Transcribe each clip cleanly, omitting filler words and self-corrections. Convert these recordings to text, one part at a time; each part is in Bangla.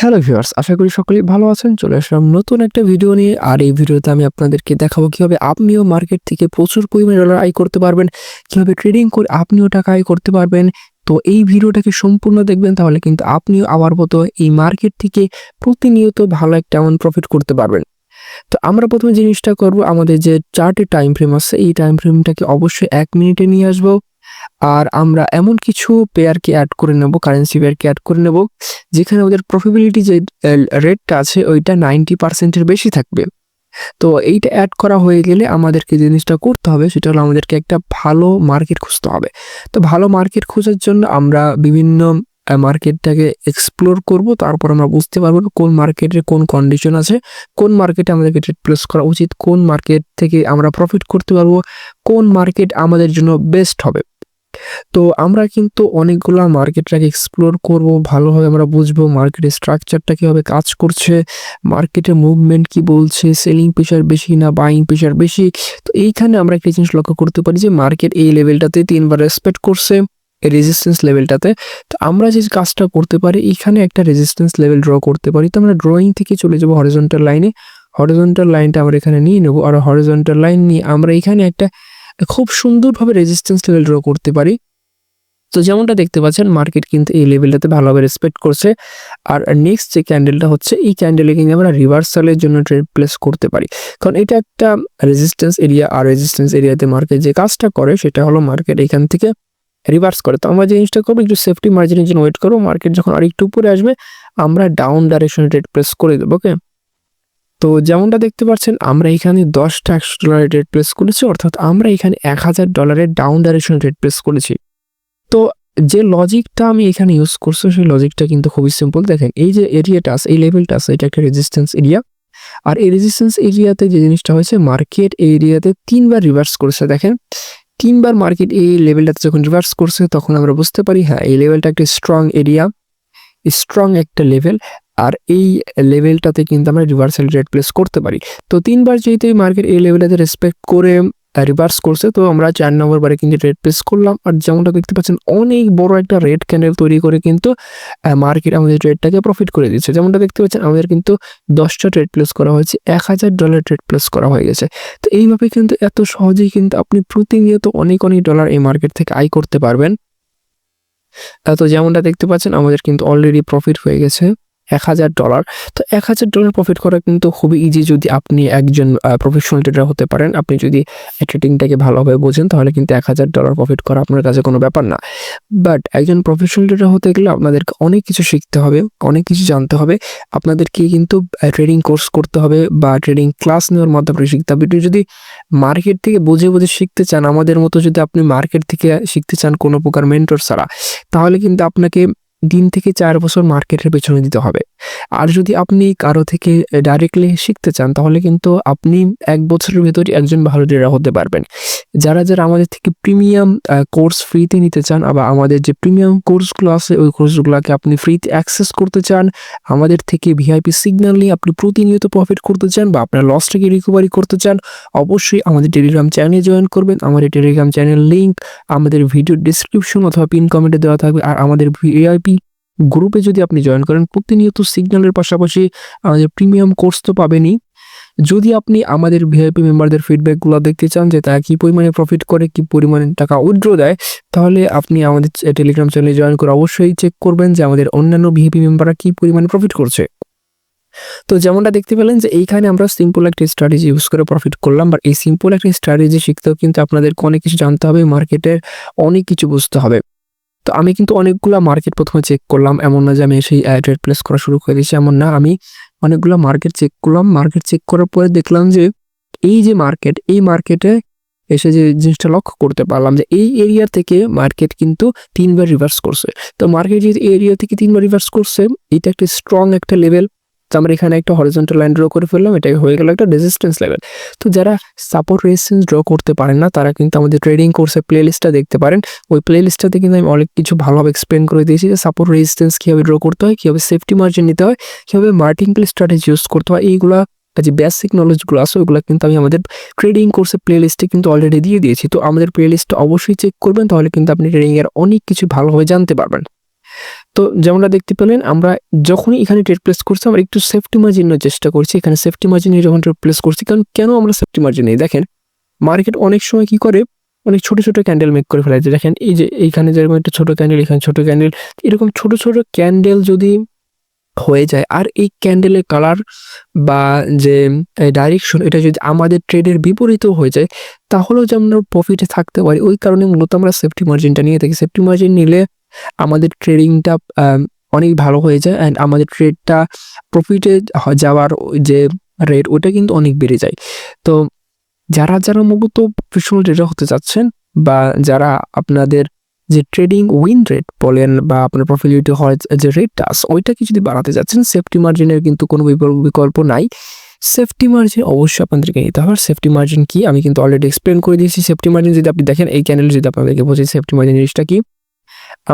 হ্যালো ভিউয়ার্স, আশা করি সকলেই ভালো আছেন। চলে আসলাম নতুন একটা ভিডিও নিয়ে। আর এই ভিডিওতে আমি আপনাদেরকে দেখাবো কিভাবে আপনিও মার্কেট থেকে প্রচুর পরিমাণে ডলার আয় করতে পারবেন, কিভাবে ট্রেডিং করে আপনিও টাকা আয় করতে পারবেন। তো এই ভিডিওটাকে সম্পূর্ণ দেখবেন, তাহলে কিন্তু আপনিও আমার মতো এই মার্কেট থেকে প্রতিনিয়ত ভালো একটা অ্যামাউন্ট প্রফিট করতে পারবেন। তো আমরা প্রথমে জিনিসটা করব, আমাদের যে চার্টে টাইম ফ্রেম আছে এই টাইম ফ্রেমটাকে অবশ্যই 1 মিনিটে নিয়ে আসবো। আর আমরা এমন কিছু পেয়ারকে অ্যাড করে নেব, কারেন্সি পেয়ারকে অ্যাড করে নেব যেখানে ওদের প্রফিটেবিলিটি যে রেটটা আছে ওইটা 90% এর বেশি থাকবে। তো এইটা অ্যাড করা হয়ে গেলে আমাদেরকে যে জিনিসটা করতে হবে সেটা হলো আমাদেরকে একটা ভালো মার্কেট খুঁজতে হবে। তো ভালো মার্কেট খোঁজার জন্য আমরা বিভিন্ন মার্কেটটাকে এক্সপ্লোর করব। তারপর আমরা বুঝতে পারবো কোন মার্কেটে কোন কন্ডিশন আছে, কোন মার্কেটে আমাদেরকে ট্রেড প্লেস করা উচিত, কোন মার্কেট থেকে আমরা প্রফিট করতে পারবো, কোন মার্কেট আমাদের জন্য বেস্ট হবে। তো আমরা কিন্তু অনেকগুলা মার্কেটটাকে এক্সপ্লোর করব, ভালোভাবে আমরা বুঝবো মার্কেটের স্ট্রাকচারটা কিভাবে কাজ করছে, মার্কেটের মুভমেন্ট কি বলছে, সেলিং প্রেশার বেশি না বাইং প্রেশার বেশি। তো এইখানে আমরা একটা জিনিস লক্ষ্য করতে পারি যে মার্কেট এই লেভেলটাতে 3বার রেসপেক্ট করছে, এই রেজিস্ট্যান্স লেভেলটাতে। তো আমরা যে কাজটা করতে পারি, এখানে একটা রেজিস্ট্যান্স লেভেল ড্র করতে পারি। তো আমরা ড্রয়িং থেকে চলে যাব হরিজন্টাল লাইনে। হরিজন্টাল লাইনটা আমরা এখানে নিয়ে নেব, আর হরিজন্টাল লাইন নিয়ে আমরা এখানে একটা খুব সুন্দরভাবে রেজিস্ট্যান্স লেভেল ড্র করতে পারি। তো যেমনটা দেখতে পাচ্ছেন মার্কেট কিন্তু এই লেভেলটাতে ভালোভাবে রেসপেক্ট করছে। আর নেক্সট যে ক্যান্ডেলটা হচ্ছে এই ক্যান্ডেলে কিন্তু আমরা রিভার্সালের জন্য ট্রেড প্লেস করতে পারি, কারণ এটা একটা রেজিস্ট্যান্স এরিয়া। আর রেজিস্ট্যান্স এরিয়াতে মার্কেট যে কাজটা করে সেটা হলো মার্কেট এখান থেকে রিভার্স করে। তো আমরা যে জিনিসটা করবো, একটু সেফটি মার্জিনের জন্য ওয়েট করবো। মার্কেট যখন আর একটু উপরে আসবে আমরা ডাউন ডাইরেকশনে ট্রেড প্লেস করে দেবো। ওকে, তো যেমনটা দেখতে পাচ্ছেন আমরা এখানে 10টা $100 ট্রেড প্লেস করেছি, অর্থাৎ আমরা এখানে $1000 ডাউন ডাইরেকশনে ট্রেড প্লেস করেছি। তো যে লজিকটা আমি এখানে ইউজ করছি সেই লজিকটা কিন্তু খুবই সিম্পল। দেখেন এই যে এরিয়াটা আছে, এই লেভেলটা আছে, এটা একটা রেজিস্ট্যান্স এরিয়া। আর এই রেজিস্ট্যান্স এরিয়াতে যে জিনিসটা হয়েছে, মার্কেট এই এরিয়াতে 3বার রিভার্স করেছে। দেখেন 3বার মার্কেট এই লেভেলটাতে যখন রিভার্স করছে তখন আমরা বুঝতে পারি হ্যাঁ এই লেভেলটা একটা স্ট্রং এরিয়া, স্ট্রং একটা লেভেল। আর এই লেভেলটাতে কিন্তু আমরা রিভার্সাল ট্রেড প্লেস করতে পারি। তো 3বার যেহেতু মার্কেট এই লেভেলটাতে রেসপেক্ট করে রিভার্স করছে, তো আমরা 4 নম্বর বারে কিন্তু ট্রেড প্লেস করলাম। আর যেমনটা দেখতে পাচ্ছেন অনেক বড় একটা রেড ক্যান্ডেল তৈরি করে কিন্তু মার্কেট আমাদের ট্রেডটাকে প্রফিট করে দিচ্ছে। যেমনটা দেখতে পাচ্ছেন আমাদের কিন্তু 10টা ট্রেড প্লেস করা হয়েছে, $1000 ট্রেড প্লেস করা হয়ে গেছে। তো এইভাবে কিন্তু এত সহজেই কিন্তু আপনি প্রতিনিয়ত অনেক অনেক ডলার এই মার্কেট থেকে আয় করতে পারবেন। তো যেমনটা দেখতে পাচ্ছেন আমাদের কিন্তু অলরেডি প্রফিট হয়ে গেছে $1000। তো $1000 প্রফিট করা কিন্তু খুবই ইজি যদি আপনি একজন প্রফেশনাল ট্রেডার হতে পারেন। আপনি যদি ট্রেডিংটাকে ভালোভাবে বোঝেন তাহলে কিন্তু $1000 প্রফিট করা আপনার কাছে কোনো ব্যাপার না। বাট একজন প্রফেশনাল ট্রেডার হতে গেলে আপনাদেরকে অনেক কিছু শিখতে হবে, অনেক কিছু জানতে হবে। আপনাদেরকে কিন্তু ট্রেডিং কোর্স করতে হবে বা ট্রেডিং ক্লাস নেওয়ার মাধ্যমে শিখতে হবে। আপনি যদি মার্কেট থেকে বুঝে বুঝে শিখতে চান, আমাদের মতো যদি আপনি মার্কেট থেকে শিখতে চান কোনো প্রকার মেন্টর ছাড়া, তাহলে কিন্তু আপনাকে 3 থেকে 4 বছর মার্কেটের পেছনে দিতে হবে। আর যদি আপনি কারো থেকে ডাইরেক্টলি শিখতে চান তাহলে কিন্তু আপনি 1 বছরের ভেতরই একজন ভালো ট্রেডার হতে পারবেন। যারা আমাদের থেকে প্রিমিয়াম কোর্স ফ্রিতে নিতে চান, আবার আমাদের যে প্রিমিয়াম কোর্সগুলো আছে ওই কোর্সগুলোকে আপনি ফ্রিতে অ্যাক্সেস করতে চান, আমাদের থেকে ভিআইপি সিগন্যাল নিয়ে আপনি প্রতিনিয়ত প্রফিট করতে চান বা আপনার লসটাকে রিকভারি করতে চান, অবশ্যই আমাদের টেলিগ্রাম চ্যানেলে জয়েন করবেন। আমাদের টেলিগ্রাম চ্যানেল লিঙ্ক আমাদের ভিডিও ডেসক্রিপশন অথবা পিন কমেন্টে দেওয়া থাকবে। আর আমাদের ভিআইপি গ্রুপে যদি আপনি জয়েন করেন, প্রতিনিয়ত সিগন্যালের পাশাপাশি আমাদের প্রিমিয়াম কোর্স তো পাবেনই। যদি আপনি আমাদের ভিআইপি মেম্বারদের ফিডব্যাকগুলো দেখতে চান যে তারা কী পরিমাণে প্রফিট করে, কী পরিমাণে টাকা উইথড্র দেয়, তাহলে আপনি আমাদের টেলিগ্রাম চ্যানেলে জয়েন করে অবশ্যই চেক করবেন যে আমাদের অন্যান্য ভিআইপি মেম্বাররা কী পরিমাণে প্রফিট করছে। তো যেমনটা দেখতে পেলেন যে এইখানে আমরা সিম্পল একটা স্ট্র্যাটেজি ইউজ করে প্রফিট করলাম। বাট এই সিম্পল একটা স্ট্র্যাটেজি শিখতেও কিন্তু আপনাদেরকে অনেক কিছু জানতে হবে, মার্কেটের অনেক কিছু বুঝতে হবে। তো আমি কিন্তু অনেকগুলা মার্কেট প্রথমে চেক করলাম, এমন না যে আমি সেই ট্রেড প্লেস করা শুরু করে দিয়েছি, এমন না। আমি অনেকগুলো মার্কেট চেক করলাম। মার্কেট চেক করার পরে দেখলাম যে এই যে মার্কেট, এই মার্কেটে এসে যে জিনিসটা লক্ষ্য করতে পারলাম যে এই এরিয়া থেকে মার্কেট কিন্তু 3বার রিভার্স করছে। তো মার্কেট যদি এই এরিয়া থেকে 3বার রিভার্স করছে, এটা একটা স্ট্রং একটা লেভেল। তো আমরা এখানে একটা হরিজন্টাল লাইন ড্র করে ফেললাম, এটা হয়ে গেল একটা রেজিস্ট্যান্স লেভেল। তো যারা সাপোর্ট রেজিস্ট্যান্স ড্র করতে পারেন না তারা কিন্তু আমাদের ট্রেডিং কোর্সের প্লেলিস্টটা দেখতে পারেন। ওই প্লেলিস্টটাতে কিন্তু আমি অনেক কিছু ভালোভাবে এক্সপ্লেন করে দিয়েছি যে সাপোর্ট রেজিস্ট্যান্স কীভাবে ড্র করতে হয়, কীভাবে সেফটি মার্জিন নিতে হয়, কীভাবে মার্টিঙ্গেল স্ট্র্যাটেজি ইউজ করতে হয়। এইগুলা যে বেসিক নলেজগুলো আছে ওইগুলো কিন্তু আমি আমাদের ট্রেডিং কোর্সের প্লেলিস্টে কিন্তু অলরেডি দিয়ে দিয়েছি। তো আমাদের প্লেলিস্টটা অবশ্যই চেক করবেন, তাহলে কিন্তু আপনি ট্রেডিংয়ের অনেক কিছু ভালোভাবে জানতে পারবেন। তো যেমনটা দেখতে পেলেন আমরা যখনই এখানে ট্রেড প্লেস করছি আমরা একটু সেফটি মার্জিন নেওয়ার চেষ্টা করছি। এখানে সেফটি মার্জিন নিয়ে যখন ট্রেড প্লেস করছি, কারণ কেন আমরা সেফটি মার্জিন নেই দেখেন, মার্কেট অনেক সময় কি করে অনেক ছোট ছোট ক্যান্ডেল মেক করে ফেলে। দেখেন এই যে এইখানে যেরকম একটা ছোট ক্যান্ডেল, এখানে ছোট ক্যান্ডেল, এরকম ছোট ছোট ক্যান্ডেল যদি হয়ে যায় আর এই ক্যান্ডেলের কালার বা যে ডাইরেকশন এটা যদি আমাদের ট্রেডের বিপরীতও হয়ে যায়, তাহলেও যে আমরা প্রফিটে থাকতে পারি। ওই কারণে মূলত আমরা সেফটি মার্জিনটা নিয়ে থাকি। সেফটি মার্জিন নিলে আমাদের ট্রেডিংটা অনেক ভালো হয়ে যায় অ্যান্ড আমাদের ট্রেডটা প্রফিটে যাওয়ার যে রেট ওটা কিন্তু অনেক বেড়ে যায়। তো যারা মূলত প্রফেশনাল ট্রেডার হতে চাচ্ছেন বা যারা আপনাদের যে ট্রেডিং উইন রেট বলেন বা আপনার প্রফিটেবিলিটি হওয়ার যে রেটটা আছে ওইটাকে যদি বাড়াতে যাচ্ছেন, সেফটি মার্জিনের কিন্তু কোনো বিকল্প নাই। সেফটি মার্জিন অবশ্যই আপনাদেরকে নিতে হবে। সেফটি মার্জিন কি আমি কিন্তু অলরেডি এক্সপ্লেন করে দিয়েছি। সেফটি মার্জিন যদি আপনি দেখেন এই ক্যান্ডেল যদি আপনাদেরকে বোঝে সেফটি মার্জিন জিনিসটা কি,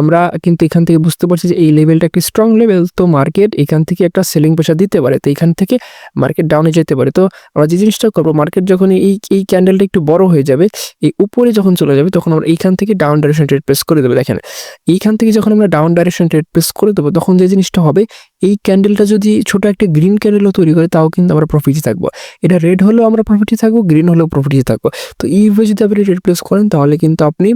আমরা কিন্তু এখান থেকে বুঝতে পারছি যে এই লেভেলটা একটি স্ট্রং লেভেল। তো মার্কেট এখান থেকে একটা সেলিং প্রেশার দিতে পারে, তো এখান থেকে মার্কেট ডাউনে যেতে পারে। তো আমরা যে জিনিসটা করবো, মার্কেট যখন এই ক্যান্ডেলটা একটু বড় হয়ে যাবে, এই উপরে যখন চলে যাবে তখন আমরা এইখান থেকে ডাউন ডাইরেকশন ট্রেড প্লেস করে দেবো। দেখেন এইখান থেকে যখন আমরা ডাউন ডাইরেকশন ট্রেড প্লেস করে দেবো তখন যে জিনিসটা হবে, এই ক্যান্ডেলটা যদি ছোট একটা গ্রিন ক্যান্ডেলও তৈরি করে তাও কিন্তু আমরা প্রফিটে থাকবো। এটা রেড হলেও আমরা প্রফিটে থাকবো, গ্রিন হলেও প্রফিটে থাকবো। তো এইভাবে যদি আপনি ট্রেড প্লেস করেন তাহলে কিন্তু আপনি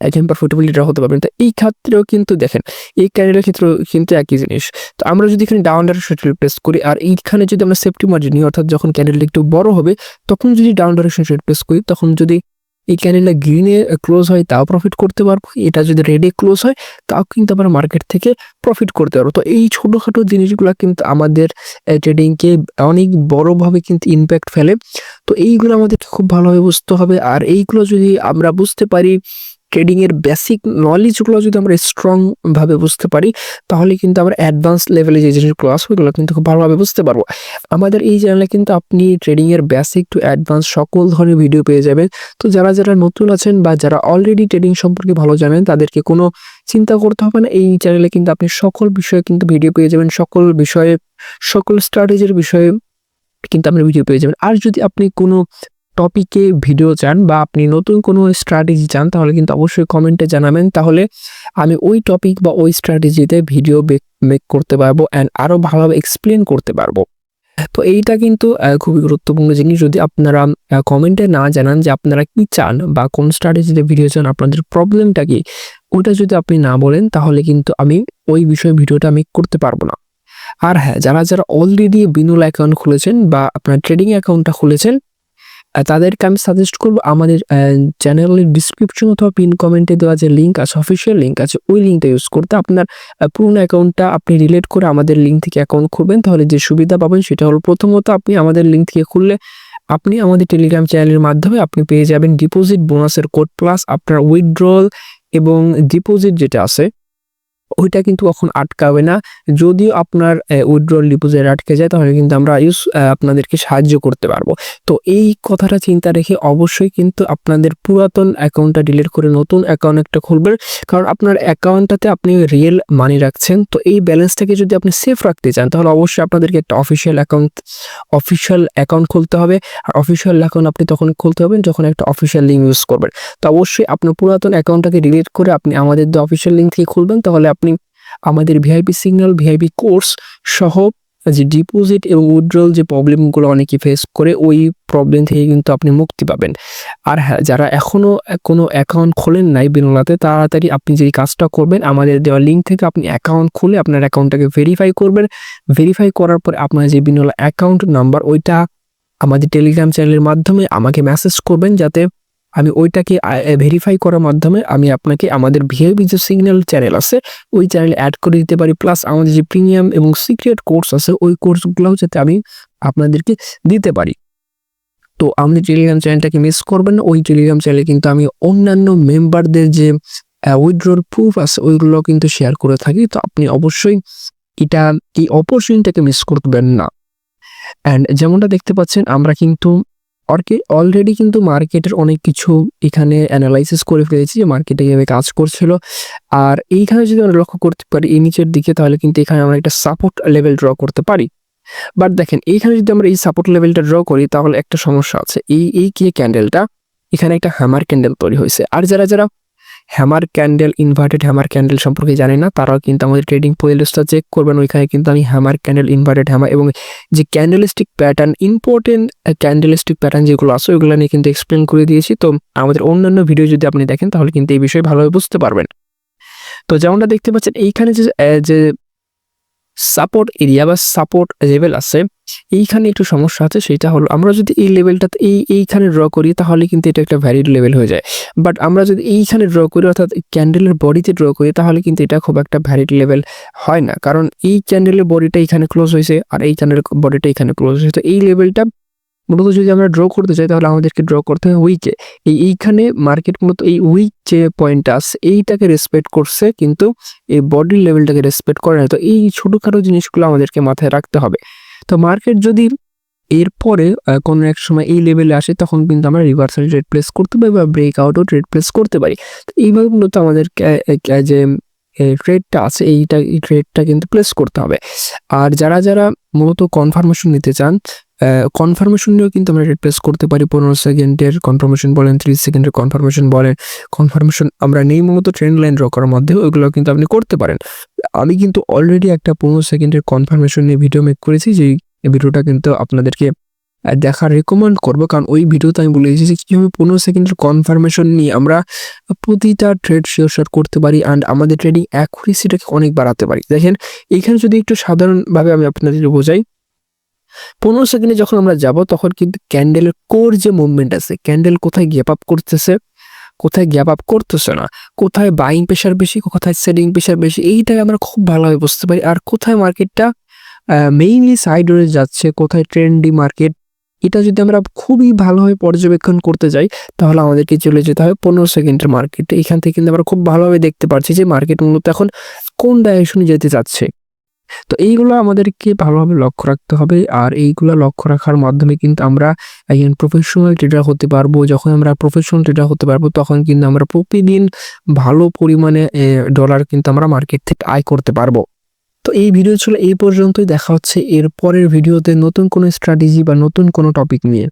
একজন প্রফিটেবিলিটি হতে পারবেন। তো এই ক্ষেত্রেও কিন্তু দেখেন এই ক্যান্ডেলের ক্ষেত্রেও কিন্তু একই জিনিস। তো আমরা যদি এখানে ডাউন ডাইরেকশন ট্রেড প্লেস করি আর এইখানে যদি আমরা সেফটি মার্জিন নিই, অর্থাৎ যখন ক্যান্ডেলটা একটু বড় হবে তখন যদি ডাউন ডাইরেকশন ট্রেড প্লেস করি, তখন যদি এই ক্যান্ডেলটা গ্রিনে ক্লোজ হয় তাও প্রফিট করতে পারবো, এটা যদি রেডে ক্লোজ হয় তাও কিন্তু আমরা মার্কেট থেকে প্রফিট করতে পারবো। তো এই ছোটোখাটো জিনিসগুলো কিন্তু আমাদের ট্রেডিংকে অনেক বড়োভাবে কিন্তু ইম্প্যাক্ট ফেলে। তো এইগুলো আমাদেরকে খুব ভালোভাবে বুঝতে হবে। আর এইগুলো যদি আমরা বুঝতে পারি, ট্রেডিংয়ের বেসিক নলেজগুলো যদি আমরা স্ট্রংভাবে বুঝতে পারি, তাহলে কিন্তু আমরা অ্যাডভান্স লেভেলে যে জিনিসগুলো আছে ওইগুলো কিন্তু খুব ভালোভাবে বুঝতে পারবো। আমাদের এই চ্যানেলে কিন্তু আপনি ট্রেডিংয়ের বেসিক টু অ্যাডভান্স সকল ধরনের ভিডিও পেয়ে যাবেন। তো যারা নতুন আছেন বা যারা অলরেডি ট্রেডিং সম্পর্কে ভালো জানেন তাদেরকে কোনো চিন্তা করতে হবে না। এই চ্যানেলে কিন্তু আপনি সকল বিষয়ে কিন্তু ভিডিও পেয়ে যাবেন, সকল বিষয়ে সকল স্ট্র্যাটেজির বিষয়ে কিন্তু আপনি ভিডিও পেয়ে যাবেন। আর যদি আপনি কোনো টপিকে ভিডিও চান বা আপনি নতুন কোনো স্ট্র্যাটেজি চান তাহলে কিন্তু অবশ্যই কমেন্টে জানাবেন, তাহলে আমি ওই টপিক বা ওই স্ট্র্যাটেজিতে ভিডিও মেক করতে পারবো অ্যান্ড আরও ভালোভাবে এক্সপ্লেন করতে পারবো। তো এইটা কিন্তু খুবই গুরুত্বপূর্ণ জিনিস। যদি আপনারা কমেন্টে না জানান যে আপনারা কি চান বা কোন স্ট্র্যাটেজিতে ভিডিও চান, আপনাদের প্রবলেমটা কি, ওটা যদি আপনি না বলেন তাহলে কিন্তু আমি ওই বিষয়ে ভিডিওটা মেক করতে পারবো না। আর হ্যাঁ, যারা অলরেডি বিনুল অ্যাকাউন্ট খুলেছেন বা আপনার ট্রেডিং অ্যাকাউন্টটা খুলেছেন তাদেরকে আমি সাজেস্ট করবো আমাদের চ্যানেলের ডিসক্রিপশন অথবা পিন কমেন্টে দেওয়া যে লিঙ্ক আছে, অফিসিয়াল লিঙ্ক আছে, ওই লিঙ্কটা ইউজ করতে। আপনার পুরনো অ্যাকাউন্টটা আপনি রিলেট করে আমাদের লিঙ্ক থেকে অ্যাকাউন্ট খুলবেন, তাহলে যে সুবিধা পাবেন সেটা হলো প্রথমত আপনি আমাদের লিঙ্ক থেকে খুললে আপনি আমাদের টেলিগ্রাম চ্যানেলের মাধ্যমে আপনি পেয়ে যাবেন ডিপোজিট বোনাসের কোড, প্লাস আপনার উইথড্রল এবং ডিপোজিট যেটা আছে ওইটা কিন্তু কখন আটকাবে না। যদিও আপনার উইথড্রল ডিপোজিট আটকে যায় তাহলে কিন্তু আমরা আপনাদেরকে সাহায্য করতে পারবো। তো এই কথাটা চিন্তা রেখে অবশ্যই কিন্তু আপনাদের পুরাতন অ্যাকাউন্টটা ডিলিট করে নতুন অ্যাকাউন্ট একটা খুলবেন, কারণ আপনার অ্যাকাউন্টটাতে আপনি রিয়েল মানি রাখছেন। তো এই ব্যালেন্সটাকে যদি আপনি সেফ রাখতে চান তাহলে অবশ্যই আপনাদেরকে একটা অফিসিয়াল অ্যাকাউন্ট খুলতে হবে। আর অফিসিয়াল অ্যাকাউন্ট আপনি তখন খুলতে হবেন যখন একটা অফিসিয়াল লিঙ্ক ইউজ করবেন। তো অবশ্যই আপনার পুরাতন অ্যাকাউন্টটাকে ডিলিট করে আপনি আমাদের অফিসিয়াল লিঙ্ক থেকে খুলবেন, তাহলে আপনি আমাদের ভিআইপি সিগন্যাল, ভিআইপি কোর্স সহ যে ডিপোজিট এবং উইথড্রল যে প্রবলেমগুলো অনেকে ফেস করে ওই প্রবলেম থেকে কিন্তু আপনি মুক্তি পাবেন। আর হ্যাঁ, যারা এখনও কোনো অ্যাকাউন্ট খোলেন নাই বিনোলাতে, তাড়াতাড়ি আপনি যেই কাজটা করবেন আমাদের দেওয়া লিঙ্ক থেকে আপনি অ্যাকাউন্ট খুলে আপনার অ্যাকাউন্টটাকে ভেরিফাই করবেন। ভেরিফাই করার পর আপনার যে বিনোলা অ্যাকাউন্ট নাম্বার ওইটা আমাদের টেলিগ্রাম চ্যানেলের মাধ্যমে আমাকে মেসেজ করবেন, যাতে আমি ওইটাকে ভেরিফাই করার মাধ্যমে আমি আপনাকে আমাদের ভিআইপি যে সিগন্যাল চ্যানেল আছে ওই চ্যানেলে অ্যাড করে দিতে পারি। প্লাস আমাদের যে প্রিমিয়াম এবং সিক্রেট কোর্স আছে ওই কোর্সগুলোও যাতে আমি আপনাদেরকে দিতে পারি। তো আমাদের টেলিগ্রাম চ্যানেলটাকে মিস করবেন না। ওই টেলিগ্রাম চ্যানেলে কিন্তু আমি অন্যান্য মেম্বারদের যে উইথড্রল প্রুফ আছে ওইগুলো কিন্তু শেয়ার করে থাকি। তো আপনি অবশ্যই এই অপরচুনিটিটাকে মিস করবেন না। অ্যান্ড যেমনটা দেখতে পাচ্ছেন আমরা কিন্তু অলরেডি কিন্তু মার্কেটের অনেক কিছু এখানে অ্যানালাইসিস করে ফেলেছি যে মার্কেটে কিভাবে কাজ করছিল। আর এইখানে যদি আমরা লক্ষ্য করতে পারি এই নিচের দিকে, তাহলে কিন্তু এখানে আমরা একটা সাপোর্ট লেভেল ড্র করতে পারি। বাট দেখেন এইখানে যদি আমরা এই সাপোর্ট লেভেলটা ড্র করি তাহলে একটা সমস্যা আছে। এই ক্যান্ডেলটা এখানে একটা হ্যামার ক্যান্ডেল তৈরি হয়েছে। আর যারা hammer candle, inverted hammer candle সম্পর্কে জানেন না, তারাও কিন্তু আমাদের ট্রেডিং প্লেলিস্টটা চেক করবেন। ওইখানে কিন্তু আমি হ্যামার ক্যান্ডেল, ইনভার্টেড হ্যামার এবং যে candlestick pattern, important candlestick pattern যেগুলো আছে ওইগুলো নিয়ে কিন্তু এক্সপ্লেন করে দিয়েছি। তো আমাদের অন্যান্য ভিডিও যদি আপনি দেখেন তাহলে কিন্তু এই বিষয়ে ভালোভাবে বুঝতে পারবেন। তো যেমনটা দেখতে পাচ্ছেন এইখানে যে সাপোর্ট এরিয়া বা সাপোর্ট লেভেল আছে, এইখানে একটু সমস্যা আছে। সেটা হলো আমরা যদি এই লেভেলটাতে এইখানে ড্র করি তাহলে কিন্তু এটা একটা ভ্যালিড লেভেল হয়ে যায়। বাট আমরা যদি এইখানে ড্র করি অর্থাৎ ক্যান্ডেলের বডিতে ড্র করি তাহলে কিন্তু এটা খুব একটা ভ্যালিড লেভেল হয় না, কারণ এই ক্যান্ডেলের বডিটা এখানে ক্লোজ হয়েছে আর এই ক্যান্ডেলের বডিটা এখানে ক্লোজ হয়েছে। তো এই লেভেলটা মূলত যদি আমরা ড্র করতে চাই তাহলে আমাদেরকে ড্র করতে হবে উইকে। এইখানে মার্কেট মূলত এই উইক যে পয়েন্টটা আছে এইটাকে রেসপেক্ট করছে, কিন্তু এই বডির লেভেলটাকে রেসপেক্ট করে না। তো এই ছোটোখাটো জিনিসগুলো আমাদেরকে মাথায় রাখতে হবে। তো মার্কেট যদি এরপরে কোনো এক সময় এই লেভেলে আসে তখন কিন্তু আমরা রিভার্সাল ট্রেড প্লেস করতে পারি বা ব্রেকআউটও ট্রেড প্লেস করতে পারি। তো এইভাবে মূলত আমাদেরকে যে ট্রেডটা আছে এই ট্রেডটা কিন্তু প্লেস করতে হবে। আর যারা মূলত কনফার্মেশন নিতে চান, কনফার্মেশন নিয়েও কিন্তু আমরা ট্রেড প্লেস করতে পারি। 15 সেকেন্ডের কনফার্মেশন বলেন, 30 সেকেন্ডের কনফার্মেশন বলেন, কনফার্মেশন আমরা নেই মূলত ট্রেন্ড লাইন ড্র করার মাধ্যমে, ওইগুলো কিন্তু আপনি করতে পারেন। আমি কিন্তু অলরেডি একটা 15 সেকেন্ডের কনফার্মেশন নিয়ে ভিডিও মেক করেছি, যেই ভিডিওটা কিন্তু আপনাদেরকে দেখা রেকমেন্ড করবো, কারণ ওই ভিডিওতে আমি বলে দিয়েছি কীভাবে 15 সেকেন্ডের কনফার্মেশন নিয়ে আমরা প্রতিটা ট্রেড শিওর করতে পারি অ্যান্ড আমাদের ট্রেডিং অ্যাকুরেসিটাকে অনেক বাড়াতে পারি। দেখেন এইখানে যদি একটু সাধারণভাবে আমি আপনাদের বোঝাই, 15 সেকেন্ডে যখন আমরা যাব তখন কিন্তু ক্যান্ডেলের কোর যে মুভমেন্ট আছে, ক্যান্ডেল কোথায় গ্যাপ আপ করতেছে, কোথায় গ্যাপ আপ করতেছে না, কোথায় বাইং প্রেশার বেশি, কোথায় সেলিং প্রেশার বেশি, এইটাকে আমরা খুব ভালোভাবে বুঝতে পারি। আর কোথায় মার্কেটটা মেইনলি সাইডওয়ে যাচ্ছে, কোথায় ট্রেন্ডি মার্কেট, এটা যদি আমরা খুবই ভালোভাবে পর্যবেক্ষণ করতে যাই তাহলে আমাদেরকে চলে যেতে হবে 15 সেকেন্ডের মার্কেটে। এখান থেকে কিন্তু আমরা খুব ভালোভাবে দেখতে পাচ্ছি যে মার্কেট মূলত এখন কোন ডাইরেকশনে যেতে চাচ্ছে। তো এইগুলো আমাদেরকে ভালোভাবে লক্ষ্য রাখতে হবে। আর এইগুলো লক্ষ্য রাখার মাধ্যমে কিন্তু আমরা একজন প্রফেশনাল ট্রেডার হতে পারবো। যখন আমরা প্রফেশনাল ট্রেডার হতে পারবো তখন কিন্তু আমরা প্রতিদিন ভালো পরিমাণে ডলার কিন্তু আমরা মার্কেট থেকে আয় করতে পারবো। তো এই ভিডিও ছিল এই পর্যন্তই। দেখা হচ্ছে এর পরের ভিডিওতে নতুন কোনো স্ট্র্যাটেজি বা নতুন কোনো টপিক নিয়ে।